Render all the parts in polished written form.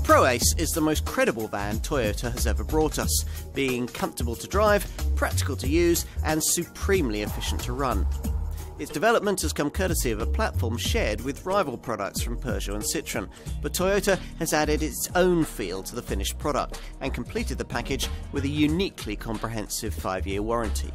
Proace is the most credible van Toyota has ever brought us, being comfortable to drive, practical to use and supremely efficient to run. Its development has come courtesy of a platform shared with rival products from Peugeot and Citroën, but Toyota has added its own feel to the finished product and completed the package with a uniquely comprehensive 5-year warranty.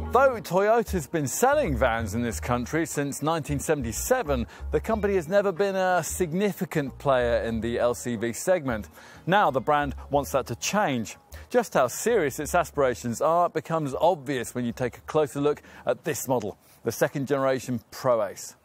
Though Toyota's been selling vans in this country since 1977, the company has never been a significant player in the LCV segment. Now the brand wants that to change. Just how serious its aspirations are becomes obvious when you take a closer look at this model, the second generation Proace.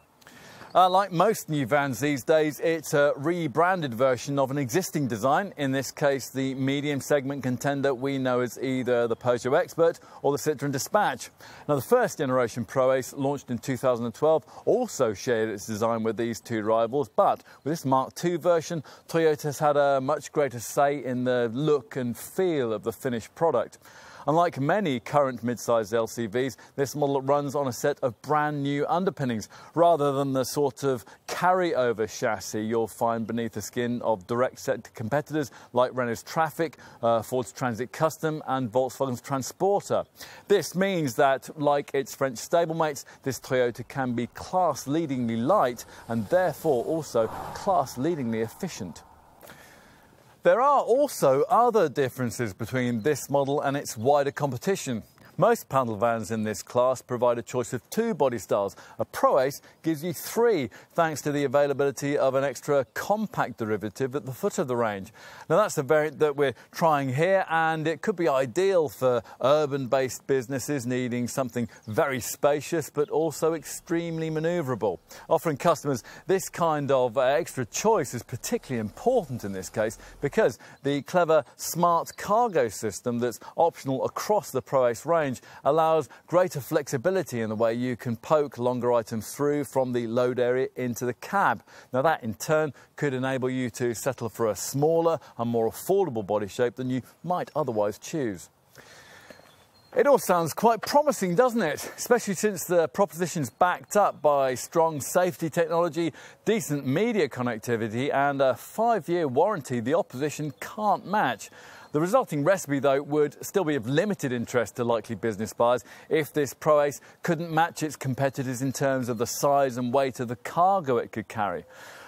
Like most new vans these days, it's a rebranded version of an existing design, in this case the medium segment contender we know as either the Peugeot Expert or the Citroën Dispatch. Now the first generation Proace, launched in 2012, also shared its design with these two rivals, but with this Mark II version, Toyota has had a much greater say in the look and feel of the finished product. Unlike many current mid-sized LCVs, this model runs on a set of brand new underpinnings, rather than the sort of carry-over chassis you'll find beneath the skin of direct sector competitors like Renault's Traffic, Ford's Transit Custom and Volkswagen's Transporter. This means that, like its French stablemates, this Toyota can be class-leadingly light and therefore also class-leadingly efficient. There are also other differences between this model and its wider competition. Most panel vans in this class provide a choice of 2 body styles. A Proace gives you 3, thanks to the availability of an extra compact derivative at the foot of the range. Now that's the variant that we're trying here, and it could be ideal for urban-based businesses needing something very spacious but also extremely manoeuvrable. Offering customers this kind of extra choice is particularly important in this case because the clever smart cargo system that's optional across the Proace range allows greater flexibility in the way you can poke longer items through from the load area into the cab. Now that in turn could enable you to settle for a smaller and more affordable body shape than you might otherwise choose. It all sounds quite promising, doesn't it? Especially since the proposition's backed up by strong safety technology, decent media connectivity and a 5-year warranty the opposition can't match. The resulting recipe, though, would still be of limited interest to likely business buyers if this Proace couldn't match its competitors in terms of the size and weight of the cargo it could carry.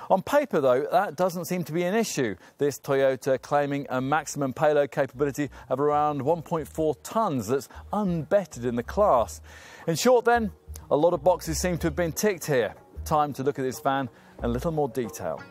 On paper, though, that doesn't seem to be an issue, this Toyota claiming a maximum payload capability of around 1.4 tonnes that's unbettered in the class. In short, then, a lot of boxes seem to have been ticked here. Time to look at this van in a little more detail.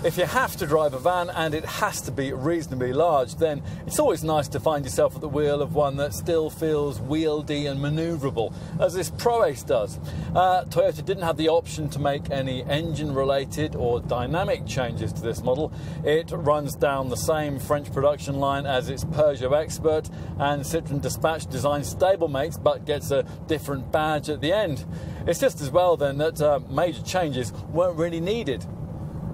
If you have to drive a van and it has to be reasonably large, then it's always nice to find yourself at the wheel of one that still feels wieldy and manoeuvrable, as this Proace does. Toyota didn't have the option to make any engine-related or dynamic changes to this model. It runs down the same French production line as its Peugeot Expert and Citroën Dispatch design stablemates, but gets a different badge at the end. It's just as well then that major changes weren't really needed.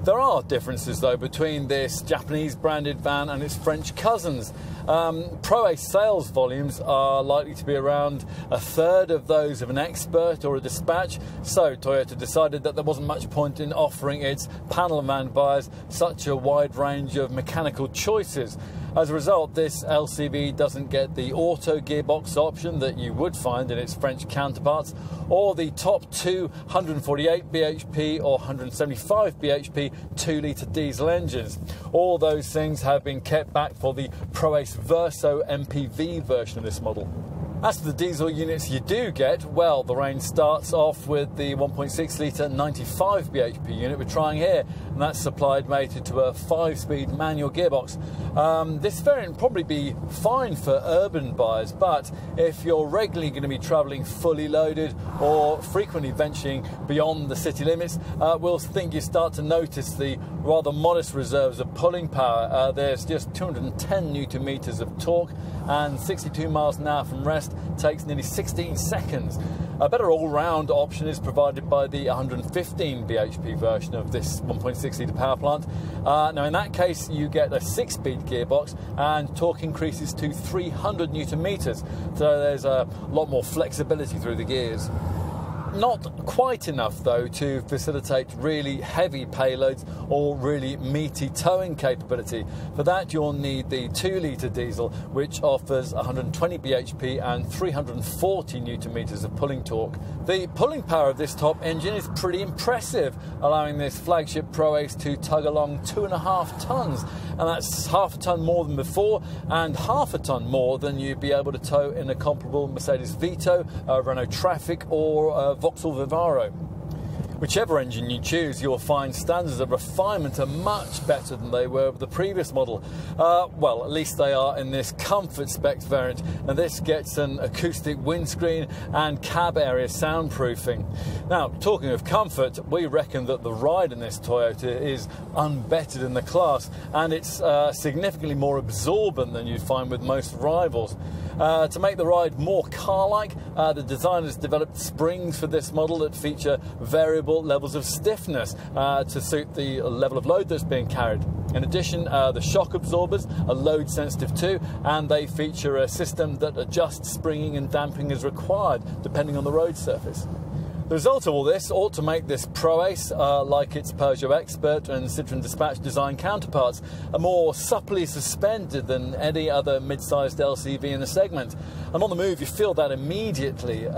There are differences, though, between this Japanese branded van and its French cousins. Proace sales volumes are likely to be around 1/3 of those of an Expert or a Dispatch, so Toyota decided that there wasn't much point in offering its panel van buyers such a wide range of mechanical choices. As a result, this LCV doesn't get the auto gearbox option that you would find in its French counterparts, or the top 248 bhp or 175 bhp 2-litre diesel engines. All those things have been kept back for the Proace Verso MPV version of this model. As for the diesel units you do get, well, the range starts off with the 1.6-litre 95 bhp unit we're trying here, and that's supplied mated to a 5-speed manual gearbox. This variant will probably be fine for urban buyers, but if you're regularly going to be travelling fully loaded or frequently venturing beyond the city limits, we'll think you start to notice the rather modest reserves of pulling power. There's just 210 newton meters of torque, and 62 miles an hour from rest takes nearly 16 seconds. A better all-round option is provided by the 115 bhp version of this 1.6 litre power plant. Now in that case you get a 6-speed gearbox and torque increases to 300 newton meters, so there's a lot more flexibility through the gears. Not quite enough though to facilitate really heavy payloads or really meaty towing capability. For that you'll need the 2-litre diesel, which offers 120 bhp and 340 newton meters of pulling torque. The pulling power of this top engine is pretty impressive, allowing this flagship Proace to tug along 2.5 tons, and that's half a ton more than before and half a ton more than you'd be able to tow in a comparable Mercedes Vito, Renault Trafic or Vauxhall Vivaro. Whichever engine you choose, you'll find standards of refinement are much better than they were with the previous model. Well, at least they are in this comfort spec variant, and this gets an acoustic windscreen and cab area soundproofing. Now, talking of comfort, we reckon that the ride in this Toyota is unbettered in the class, and it's significantly more absorbent than you'd find with most rivals. To make the ride more car-like, the designers developed springs for this model that feature variable levels of stiffness to suit the level of load that's being carried. In addition, the shock absorbers are load sensitive too, and they feature a system that adjusts springing and damping as required depending on the road surface. The result of all this ought to make this Proace, like its Peugeot Expert and Citroën Dispatch design counterparts, more supplely suspended than any other mid-sized LCV in the segment. And on the move you feel that immediately.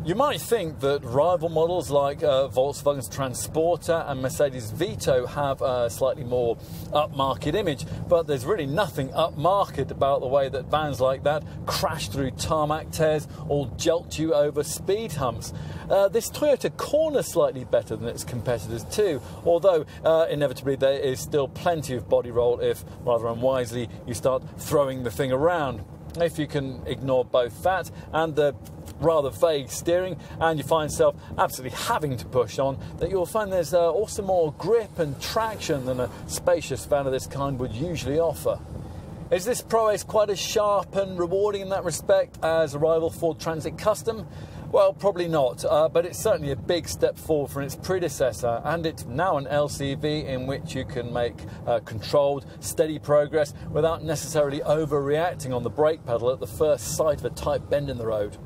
You might think that rival models like Volkswagen's Transporter and Mercedes Vito have a slightly more upmarket image, but there's really nothing upmarket about the way that vans like that crash through tarmac tears or jolt you over speed humps. This Toyota corners slightly better than its competitors too, although inevitably there is still plenty of body roll if, rather unwisely, you start throwing the thing around. If you can ignore both that and the rather vague steering, and you find yourself absolutely having to push on, that you'll find there's also more grip and traction than a spacious van of this kind would usually offer. Is this Proace quite as sharp and rewarding in that respect as a rival Ford Transit Custom? Well, probably not, but it's certainly a big step forward from its predecessor, and it's now an LCV in which you can make controlled, steady progress without necessarily overreacting on the brake pedal at the first sight of a tight bend in the road.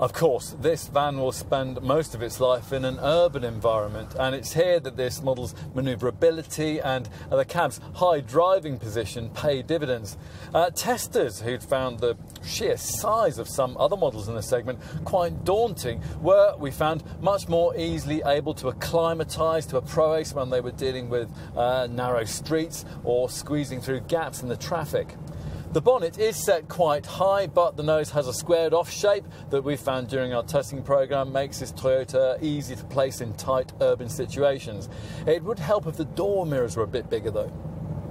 Of course, this van will spend most of its life in an urban environment, and it's here that this model's manoeuvrability and the cab's high driving position pay dividends. Testers who'd found the sheer size of some other models in the segment quite daunting were, we found, much more easily able to acclimatise to a Proace when they were dealing with narrow streets or squeezing through gaps in the traffic. The bonnet is set quite high, but the nose has a squared off shape that we found during our testing program makes this Toyota easy to place in tight urban situations. It would help if the door mirrors were a bit bigger though.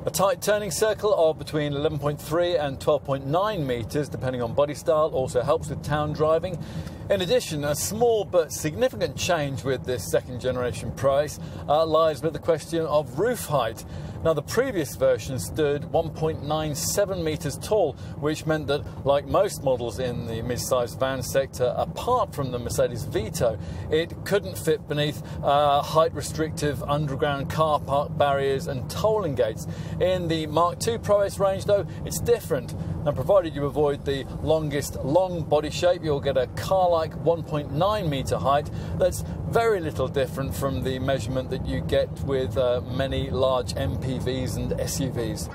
A tight turning circle of between 11.3 and 12.9 metres, depending on body style, also helps with town driving. In addition, a small but significant change with this second generation Proace lies with the question of roof height. Now, the previous version stood 1.97 metres tall, which meant that, like most models in the mid-sized van sector, apart from the Mercedes Vito, it couldn't fit beneath height-restrictive underground car park barriers and tolling gates. In the Mark II Proace range, though, it's different. And provided you avoid the longest long body shape, you'll get a car-like 1.9 metre height that's very little different from the measurement that you get with many large MPVs and SUVs.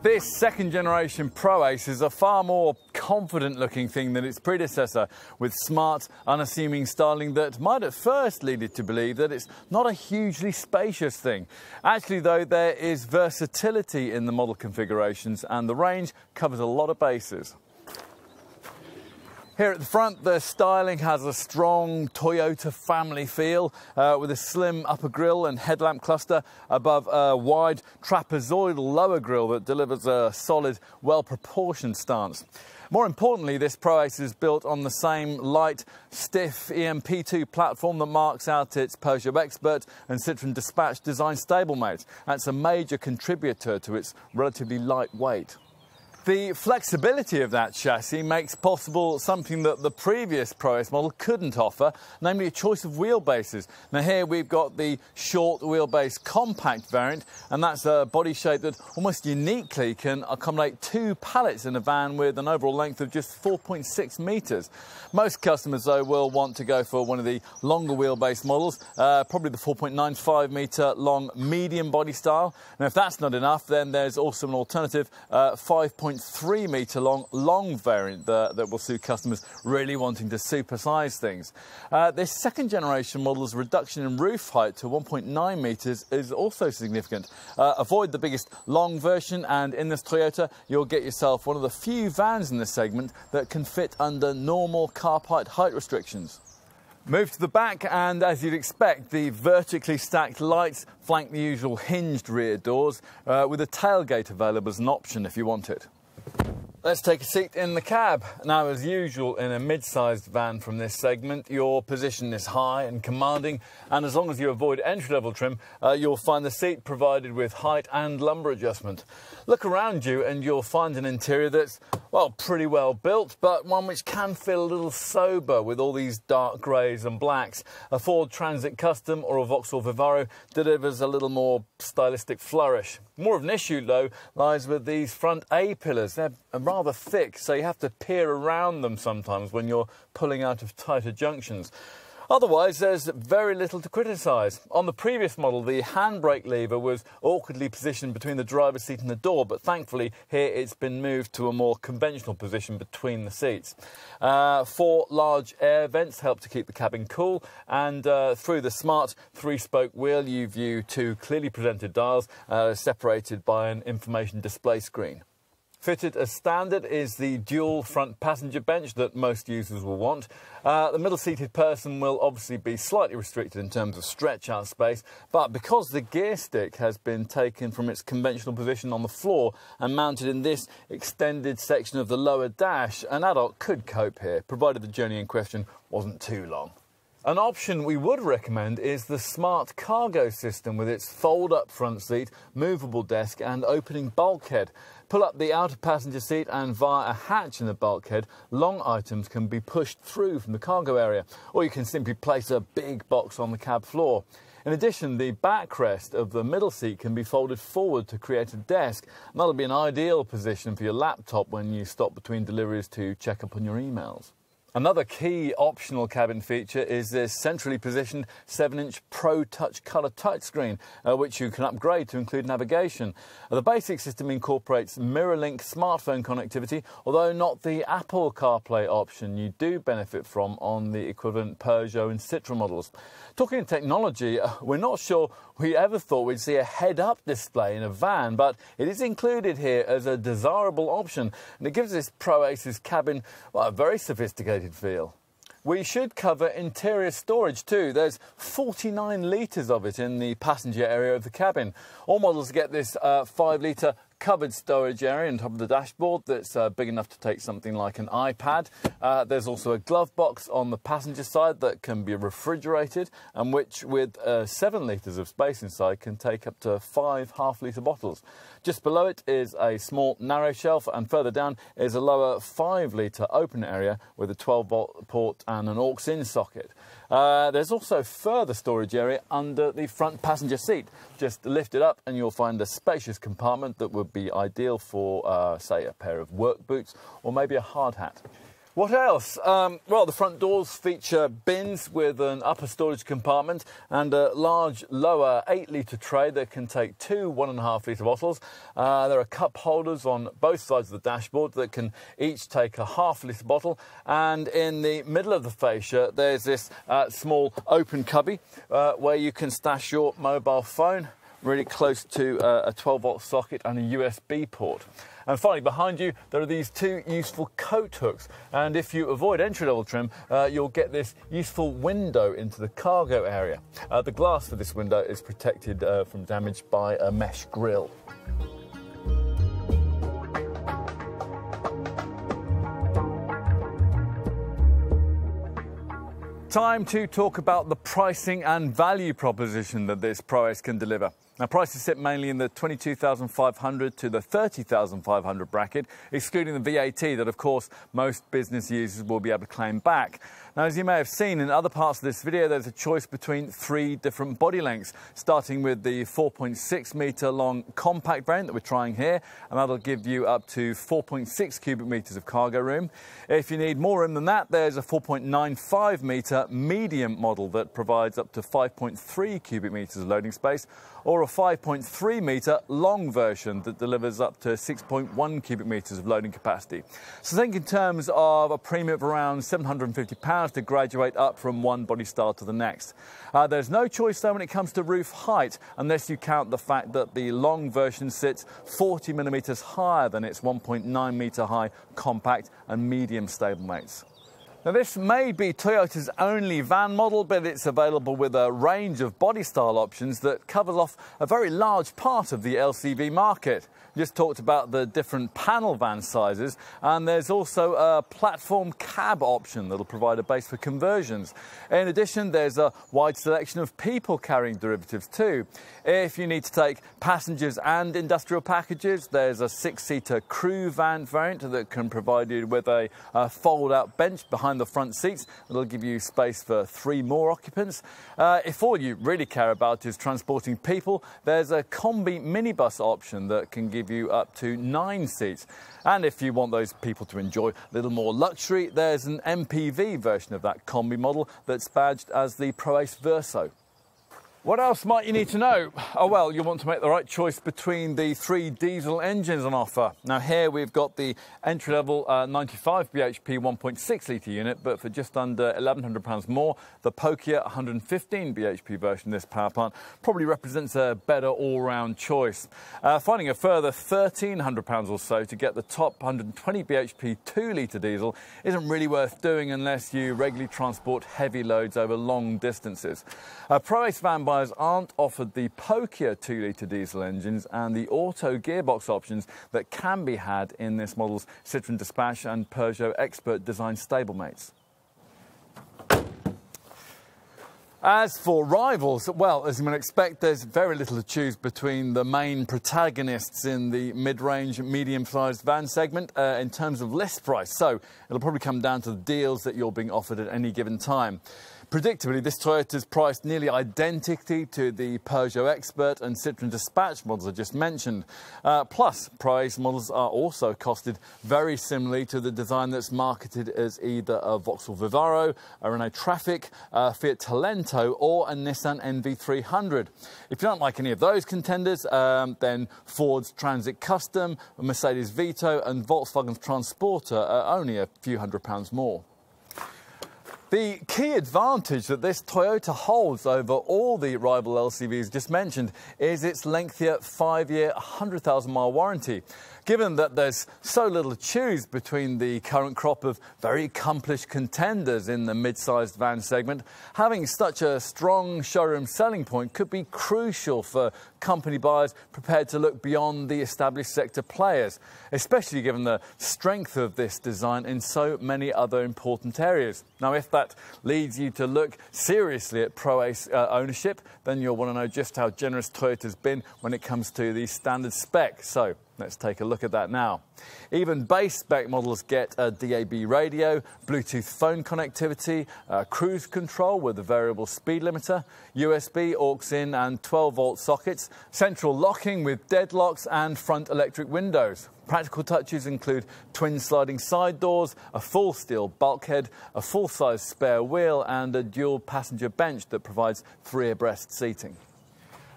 This second generation Proace is a far more confident looking thing than its predecessor, with smart, unassuming styling that might at first lead you to believe that it's not a hugely spacious thing. Actually though, there is versatility in the model configurations and the range covers a lot of bases. Here at the front, the styling has a strong Toyota family feel with a slim upper grille and headlamp cluster above a wide trapezoidal lower grille that delivers a solid, well-proportioned stance. More importantly, this Proace is built on the same light, stiff EMP2 platform that marks out its Peugeot Expert and Citroën Dispatch design stablemate. That's a major contributor to its relatively light weight. The flexibility of that chassis makes possible something that the previous Proace model couldn't offer, namely a choice of wheelbases. Now here we've got the short wheelbase compact variant, and that's a body shape that almost uniquely can accommodate 2 pallets in a van with an overall length of just 4.6 metres. Most customers though will want to go for one of the longer wheelbase models, probably the 4.95 metre long medium body style. Now if that's not enough, then there's also an alternative 5.3 metre long variant that will suit customers really wanting to supersize things. This second generation model's reduction in roof height to 1.9 metres is also significant. Avoid the biggest long version, and in this Toyota you'll get yourself one of the few vans in this segment that can fit under normal car park height restrictions. Move to the back, and as you'd expect, the vertically stacked lights flank the usual hinged rear doors, with a tailgate available as an option if you want it. Let's take a seat in the cab. Now, as usual in a mid-sized van from this segment, your position is high and commanding, and as long as you avoid entry-level trim, you'll find the seat provided with height and lumbar adjustment. Look around you and you'll find an interior that's, well, pretty well built, but one which can feel a little sober with all these dark greys and blacks. A Ford Transit Custom or a Vauxhall Vivaro delivers a little more stylistic flourish. More of an issue, though, lies with these front A-pillars. They're rather thick, so you have to peer around them sometimes when you're pulling out of tighter junctions. Otherwise, there's very little to criticise. On the previous model, the handbrake lever was awkwardly positioned between the driver's seat and the door, but thankfully here it's been moved to a more conventional position between the seats. 4 large air vents help to keep the cabin cool, and through the smart 3-spoke wheel you view 2 clearly presented dials separated by an information display screen. Fitted as standard is the dual front passenger bench that most users will want. The middle-seated person will obviously be slightly restricted in terms of stretch-out space, but because the gear stick has been taken from its conventional position on the floor and mounted in this extended section of the lower dash, an adult could cope here, provided the journey in question wasn't too long. An option we would recommend is the smart cargo system with its fold-up front seat, movable desk and opening bulkhead. Pull up the outer passenger seat and via a hatch in the bulkhead, long items can be pushed through from the cargo area, or you can simply place a big box on the cab floor. In addition, the backrest of the middle seat can be folded forward to create a desk, and that'll be an ideal position for your laptop when you stop between deliveries to check up on your emails. Another key optional cabin feature is this centrally positioned 7-inch Pro Touch colour touchscreen, which you can upgrade to include navigation. The basic system incorporates MirrorLink smartphone connectivity, although not the Apple CarPlay option you do benefit from on the equivalent Peugeot and Citroën models. Talking of technology, we're not sure we ever thought we'd see a head-up display in a van, but it is included here as a desirable option, and it gives this Proace's cabin, well, a very sophisticated feel. We should cover interior storage too. There's 49 litres of it in the passenger area of the cabin. All models get this 5-litre covered storage area on top of the dashboard that's big enough to take something like an iPad. There's also a glove box on the passenger side that can be refrigerated, and which with 7 litres of space inside can take up to 5 half-litre bottles. Just below it is a small narrow shelf, and further down is a lower 5-litre open area with a 12-volt port and an aux-in socket. There's also further storage area under the front passenger seat. Just lift it up and you'll find a spacious compartment that would be ideal for, say, a pair of work boots or maybe a hard hat. What else? Well, the front doors feature bins with an upper storage compartment and a large lower 8-litre tray that can take 2 1.5-litre bottles. There are cup holders on both sides of the dashboard that can each take a half-litre bottle, and in the middle of the fascia there's this small open cubby where you can stash your mobile phone really close to a 12-volt socket and a USB port. And finally, behind you, there are these 2 useful coat hooks. And if you avoid entry-level trim, you'll get this useful window into the cargo area. The glass for this window is protected from damage by a mesh grille. Time to talk about the pricing and value proposition that this Proace can deliver. Now, prices sit mainly in the $22,500 to the $30,500 bracket, excluding the VAT that, of course, most business users will be able to claim back. Now, as you may have seen in other parts of this video, there's a choice between 3 different body lengths, starting with the 4.6 metre long compact variant that we're trying here, and that'll give you up to 4.6 cubic metres of cargo room. If you need more room than that, there's a 4.95 metre medium model that provides up to 5.3 cubic metres of loading space, or a 5.3 metre long version that delivers up to 6.1 cubic metres of loading capacity. So think in terms of a premium of around £750 to graduate up from one body style to the next. There's no choice though when it comes to roof height, unless you count the fact that the long version sits 40 millimetres higher than its 1.9 metre high compact and medium stablemates. Now, this may be Toyota's only van model, but it's available with a range of body style options that covers off a very large part of the LCV market. We just talked about the different panel van sizes, and there's also a platform cab option that'll provide a base for conversions. In addition, there's a wide selection of people carrying derivatives too. If you need to take passengers and industrial packages, there's a 6-seater crew van variant that can provide you with a fold-out bench behind the front seats. It'll give you space for 3 more occupants. If all you really care about is transporting people, there's a combi minibus option that can give you up to 9 seats. And if you want those people to enjoy a little more luxury, there's an MPV version of that combi model that's badged as the Proace Verso. What else might you need to know? Oh, well, you'll want to make the right choice between the 3 diesel engines on offer. Now, here we've got the entry-level 95 bhp 1.6 litre unit, but for just under £1,100 more, the Pokier 115 bhp version of this power plant probably represents a better all-round choice. Finding a further £1,300 or so to get the top 120 bhp 2-litre diesel isn't really worth doing unless you regularly transport heavy loads over long distances. Proace van buyers aren't offered the pokier 2-litre diesel engines and the auto gearbox options that can be had in this model's Citroën Dispatch and Peugeot Expert design stablemates. As for rivals, well, as you might expect, there's very little to choose between the main protagonists in the mid-range, medium-sized van segment in terms of list price. So it'll probably come down to the deals that you're being offered at any given time. Predictably, this Toyota's priced nearly identically to the Peugeot Expert and Citroën Dispatch models I just mentioned. Plus, Proace models are also costed very similarly to the design that's marketed as either a Vauxhall Vivaro, a Renault Trafic, a Fiat Talento or a Nissan NV300. If you don't like any of those contenders, then Ford's Transit Custom, Mercedes Vito and Volkswagen's Transporter are only a few £100s more. The key advantage that this Toyota holds over all the rival LCVs just mentioned is its lengthier 5-year, 100,000-mile warranty. Given that there's so little to choose between the current crop of very accomplished contenders in the mid-sized van segment, having such a strong showroom selling point could be crucial for company buyers prepared to look beyond the established sector players, especially given the strength of this design in so many other important areas. Now, if that leads you to look seriously at Proace ownership, then you'll want to know just how generous Toyota's been when it comes to the standard spec. So let's take a look at that now. Even base spec models get a DAB radio, Bluetooth phone connectivity, cruise control with a variable speed limiter, USB, aux-in and 12-volt sockets, central locking with deadlocks and front electric windows. Practical touches include twin sliding side doors, a full steel bulkhead, a full-size spare wheel and a dual passenger bench that provides 3 abreast seating.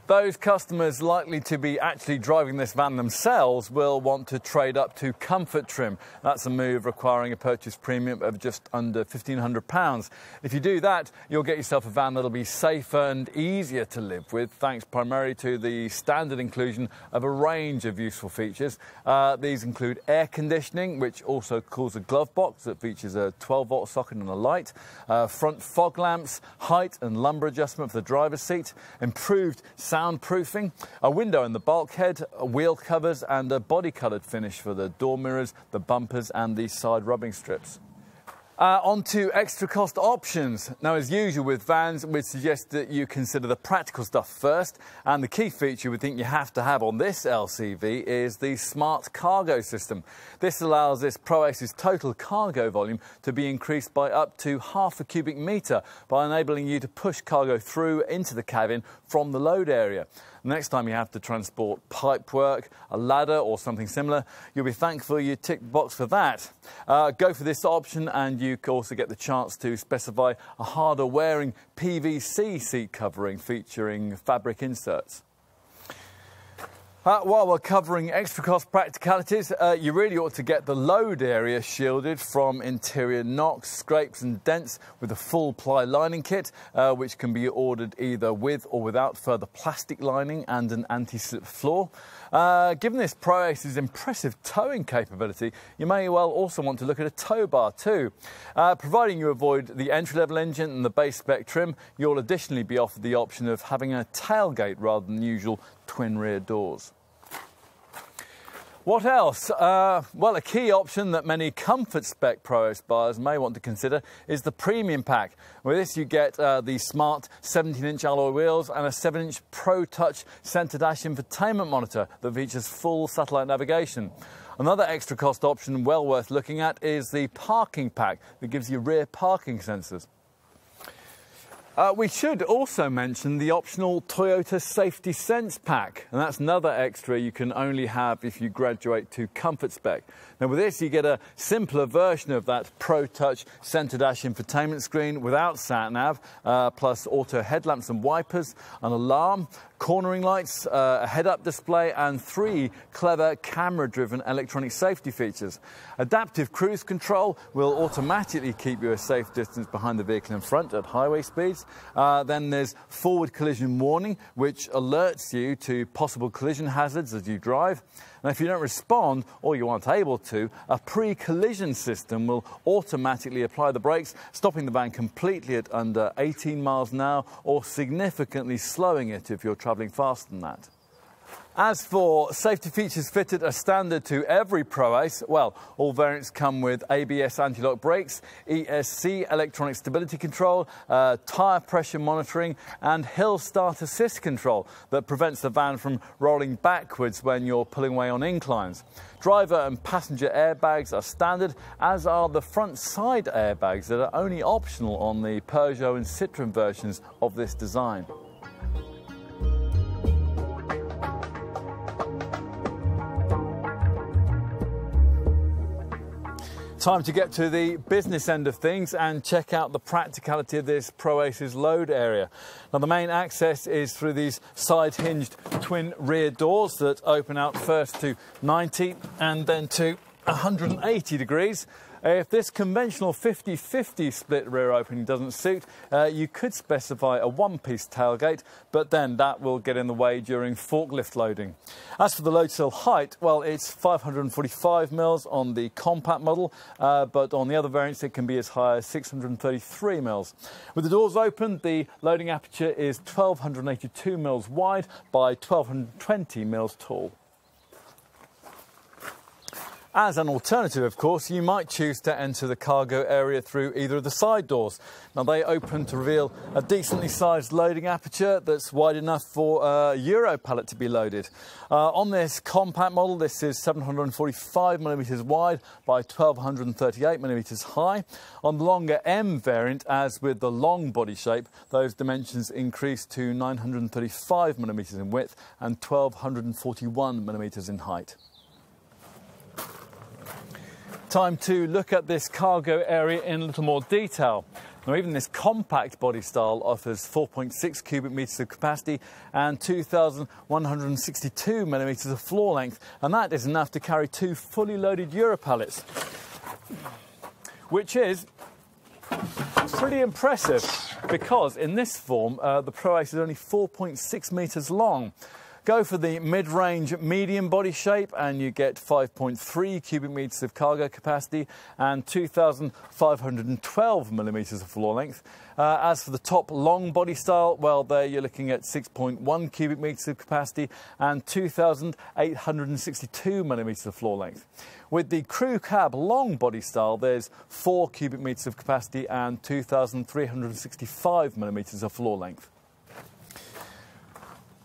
Those customers likely to be actually driving this van themselves will want to trade up to comfort trim. That's a move requiring a purchase premium of just under £1,500. If you do that, you'll get yourself a van that'll be safer and easier to live with, thanks primarily to the standard inclusion of a range of useful features. These include air conditioning, which also cools a glove box that features a 12-volt socket and a light, front fog lamps, height and lumbar adjustment for the driver's seat, improved soundproofing, a window in the bulkhead, wheel covers and a body-coloured finish for the door mirrors, the bumpers and the side rubbing strips. On to extra cost options. Now, as usual with vans, we'd suggest that you consider the practical stuff first, and the key feature we think you have to have on this LCV is the smart cargo system. This allows this Proace's total cargo volume to be increased by up to half a cubic metre by enabling you to push cargo through into the cabin from the load area. Next time you have to transport pipework, a ladder or something similar, you'll be thankful you ticked the box for that. Go for this option, and you also get the chance to specify a harder wearing PVC seat covering featuring fabric inserts. While we're covering extra cost practicalities, you really ought to get the load area shielded from interior knocks, scrapes and dents with a full ply lining kit, which can be ordered either with or without further plastic lining and an anti-slip floor. Given this Proace's impressive towing capability, you may well also want to look at a tow bar too. Providing you avoid the entry-level engine and the base spec trim, you'll additionally be offered the option of having a tailgate rather than the usual twin rear doors. What else? Well, a key option that many comfort spec Proace buyers may want to consider is the premium pack. With this you get the smart 17-inch alloy wheels and a 7-inch Pro Touch centre dash infotainment monitor that features full satellite navigation. Another extra cost option well worth looking at is the parking pack that gives you rear parking sensors. We should also mention the optional Toyota Safety Sense pack, and that's another extra you can only have if you graduate to comfort spec. Now with this you get a simpler version of that Pro Touch centre dash infotainment screen without sat-nav, plus auto headlamps and wipers, an alarm, cornering lights, a head-up display and 3 clever camera-driven electronic safety features. Adaptive cruise control will automatically keep you a safe distance behind the vehicle in front at highway speeds. Then there's forward collision warning, which alerts you to possible collision hazards as you drive. And if you don't respond or you aren't able to, a pre-collision system will automatically apply the brakes, stopping the van completely at under 18 miles an hour or significantly slowing it if you're travelling faster than that. As for safety features fitted as standard to every Proace, well, all variants come with ABS anti-lock brakes, ESC electronic stability control, tyre pressure monitoring and hill start assist control that prevents the van from rolling backwards when you're pulling away on inclines. Driver and passenger airbags are standard, as are the front side airbags that are only optional on the Peugeot and Citroën versions of this design. Time to get to the business end of things and check out the practicality of this Proace's load area. Now the main access is through these side hinged twin rear doors that open out first to 90 and then to 180 degrees. If this conventional 50-50 split rear opening doesn't suit, you could specify a one-piece tailgate, but then that will get in the way during forklift loading. As for the load cell height, well, it's 545 mils on the compact model, but on the other variants it can be as high as 633 mils. With the doors open, the loading aperture is 1282 mils wide by 1220 mils tall. As an alternative, of course, you might choose to enter the cargo area through either of the side doors. Now, they open to reveal a decently sized loading aperture that's wide enough for a Euro pallet to be loaded. On this compact model, this is 745mm wide by 1238mm high. On the longer M variant, as with the long body shape, those dimensions increase to 935mm in width and 1241mm in height. Time to look at this cargo area in a little more detail. Now, even this compact body style offers 4.6 cubic metres of capacity and 2,162mm of floor length, and that is enough to carry 2 fully loaded Euro pallets, which is pretty impressive because in this form the Proace is only 4.6 metres long. Go for the mid-range medium body shape and you get 5.3 cubic metres of cargo capacity and 2,512 millimetres of floor length. As for the top long body style, well, there you're looking at 6.1 cubic metres of capacity and 2,862 millimetres of floor length. With the crew cab long body style, there's 4 cubic metres of capacity and 2,365 millimetres of floor length.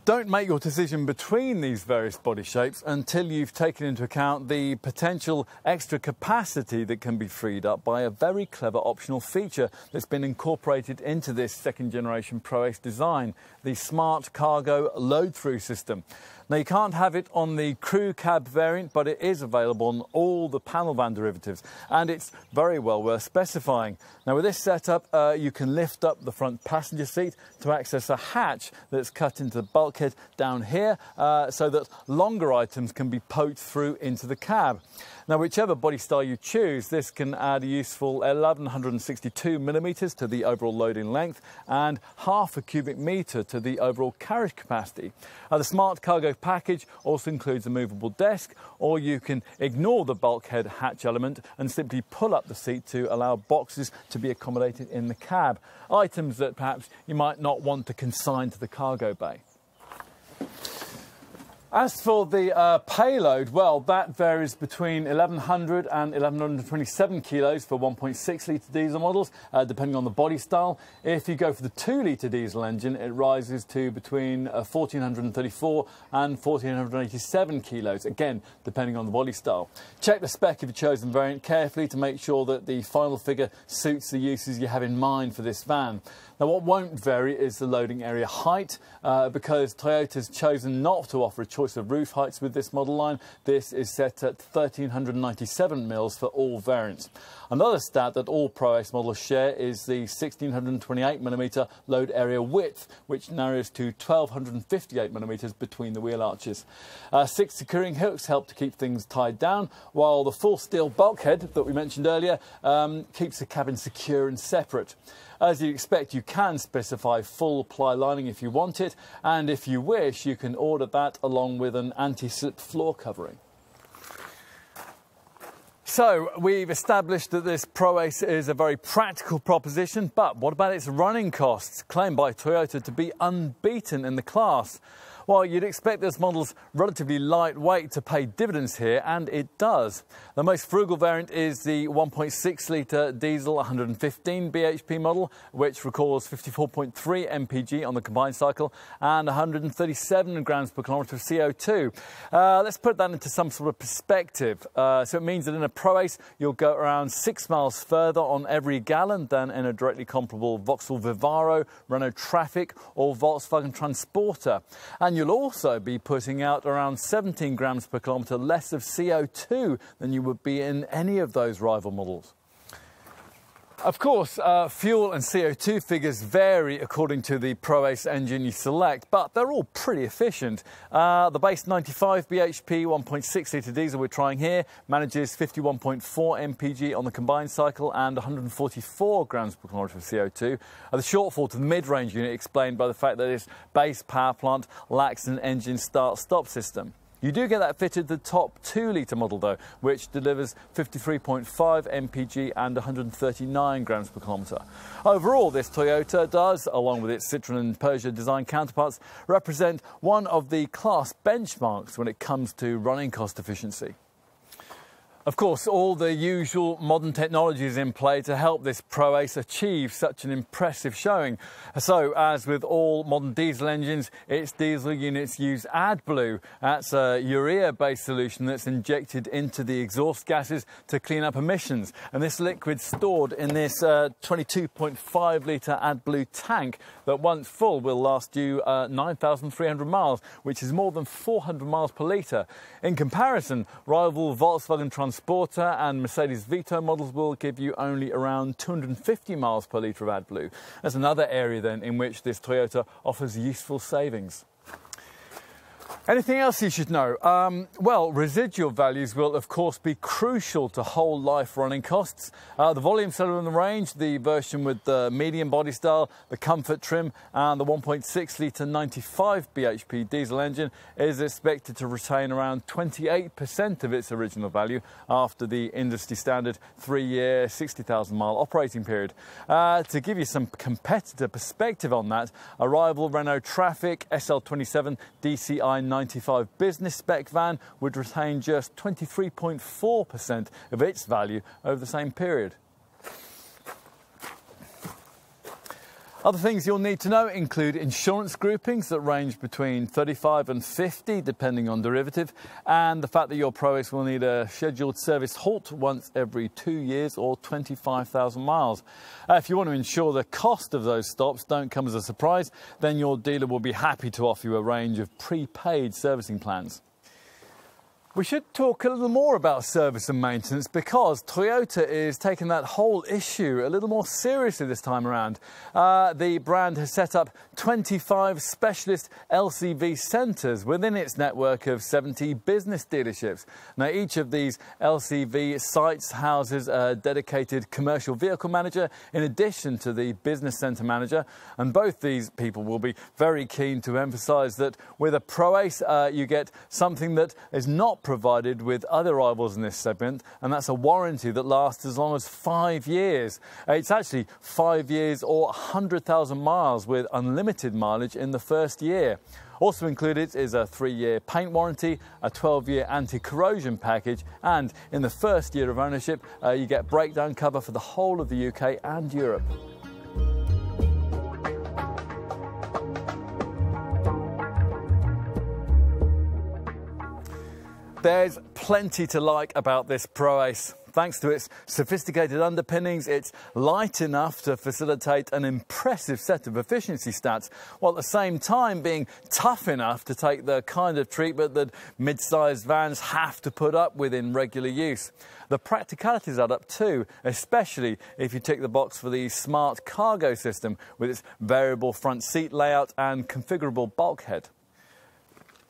Don't make your decision between these various body shapes until you've taken into account the potential extra capacity that can be freed up by a very clever optional feature that's been incorporated into this second generation Proace design, the Smart Cargo Load-Through system. Now, you can't have it on the crew cab variant, but it is available on all the panel van derivatives, and it's very well worth specifying. Now, with this setup, you can lift up the front passenger seat to access a hatch that's cut into the bulkhead down here, so that longer items can be poked through into the cab. Now, whichever body style you choose, this can add a useful 1,162 millimetres to the overall loading length and half a cubic metre to the overall carriage capacity. The Smart Cargo package also includes a movable desk, or you can ignore the bulkhead hatch element and simply pull up the seat to allow boxes to be accommodated in the cab, items that perhaps you might not want to consign to the cargo bay. As for the payload, well, that varies between 1,100 and 1,127 kilos for 1.6 litre diesel models, depending on the body style. If you go for the 2 litre diesel engine, it rises to between 1,434 and 1,487 kilos, again, depending on the body style. Check the spec of your chosen variant carefully to make sure that the final figure suits the uses you have in mind for this van. Now, what won't vary is the loading area height, because Toyota's chosen not to offer a choice of roof heights with this model line. This is set at 1,397 mils for all variants. Another stat that all Proace models share is the 1,628mm load area width, which narrows to 1,258mm between the wheel arches. 6 securing hooks help to keep things tied down, while the full steel bulkhead that we mentioned earlier keeps the cabin secure and separate. As you expect, you can specify full ply lining if you want it, and if you wish, you can order that along with an anti-slip floor covering. So, we've established that this Proace is a very practical proposition, but what about its running costs, claimed by Toyota to be unbeaten in the class? Well, you'd expect this model's relatively lightweight to pay dividends here, and it does. The most frugal variant is the 1.6 litre diesel 115 bhp model, which records 54.3 mpg on the combined cycle and 137 grams per kilometre of CO2. Let's put that into some sort of perspective. So it means that in a Proace, you'll go around 6 miles further on every gallon than in a directly comparable Vauxhall Vivaro, Renault Trafic or Volkswagen Transporter. And you'll also be putting out around 17 grams per kilometre less of CO2 than you would be in any of those rival models. Of course, fuel and CO2 figures vary according to the Proace engine you select, but they're all pretty efficient. The base 95 bhp 1.6 litre diesel we're trying here manages 51.4 mpg on the combined cycle and 144 grams per kilometre of CO2. The shortfall to the mid-range unit explained by the fact that its base power plant lacks an engine start-stop system. You do get that fitted the top 2 litre model though, which delivers 53.5 mpg and 139 grams per kilometre. Overall, this Toyota does, along with its Citroën and Peugeot design counterparts, represent one of the class benchmarks when it comes to running cost efficiency. Of course, all the usual modern technology is in play to help this Proace achieve such an impressive showing. So, as with all modern diesel engines, its diesel units use AdBlue. That's a urea-based solution that's injected into the exhaust gases to clean up emissions. And this liquid stored in this 22.5 litre AdBlue tank that once full will last you 9,300 miles, which is more than 400 miles per litre. In comparison, rival Volkswagen Transporter and Mercedes Vito models will give you only around 250 miles per litre of AdBlue. That's another area then in which this Toyota offers useful savings. Anything else you should know? Well, residual values will of course be crucial to whole life running costs. The volume seller in the range, the version with the medium body style, the comfort trim and the 1.6 litre 95 bhp diesel engine is expected to retain around 28% of its original value after the industry standard 3-year 60,000 mile operating period. To give you some competitor perspective on that, a rival Renault Trafic SL27 DCI 95 business spec van would retain just 23.4% of its value over the same period. Other things you'll need to know include insurance groupings that range between 35 and 50 depending on derivative, and the fact that your Proace will need a scheduled service halt once every 2 years or 25,000 miles. If you want to ensure the cost of those stops don't come as a surprise, then your dealer will be happy to offer you a range of prepaid servicing plans. We should talk a little more about service and maintenance because Toyota is taking that whole issue a little more seriously this time around. The brand has set up 25 specialist LCV centres within its network of 70 business dealerships. Now, each of these LCV sites houses a dedicated commercial vehicle manager in addition to the business centre manager, and both these people will be very keen to emphasise that with a Proace you get something that is not provided with other rivals in this segment, and that's a warranty that lasts as long as 5 years. It's actually 5 years or 100,000 miles with unlimited mileage in the first year. Also included is a 3-year paint warranty, a 12-year anti-corrosion package, and in the first year of ownership you get breakdown cover for the whole of the UK and Europe. There's plenty to like about this Proace. Thanks to its sophisticated underpinnings, it's light enough to facilitate an impressive set of efficiency stats, while at the same time being tough enough to take the kind of treatment that mid-sized vans have to put up with in regular use. The practicalities add up too, especially if you tick the box for the smart cargo system with its variable front seat layout and configurable bulkhead.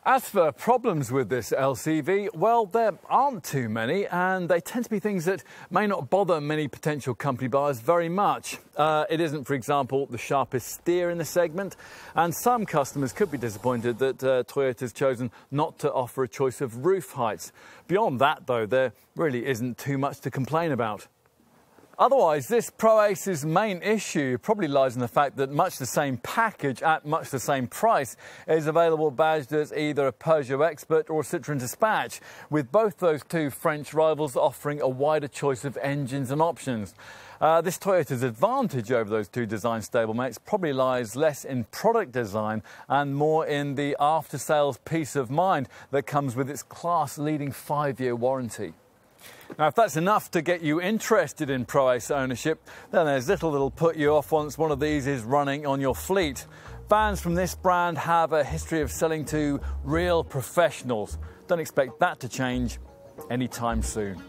As for problems with this LCV, well, there aren't too many, and they tend to be things that may not bother many potential company buyers very much. It isn't, for example, the sharpest steer in the segment, and some customers could be disappointed that Toyota's chosen not to offer a choice of roof heights. Beyond that, though, there really isn't too much to complain about. Otherwise, this Proace's main issue probably lies in the fact that much the same package at much the same price is available badged as either a Peugeot Expert or a Citroën Dispatch, with both those two French rivals offering a wider choice of engines and options. This Toyota's advantage over those two design stablemates probably lies less in product design and more in the after-sales peace of mind that comes with its class-leading 5-year warranty. Now, if that's enough to get you interested in Proace ownership, then there's little that'll put you off once one of these is running on your fleet. Vans from this brand have a history of selling to real professionals. Don't expect that to change anytime soon.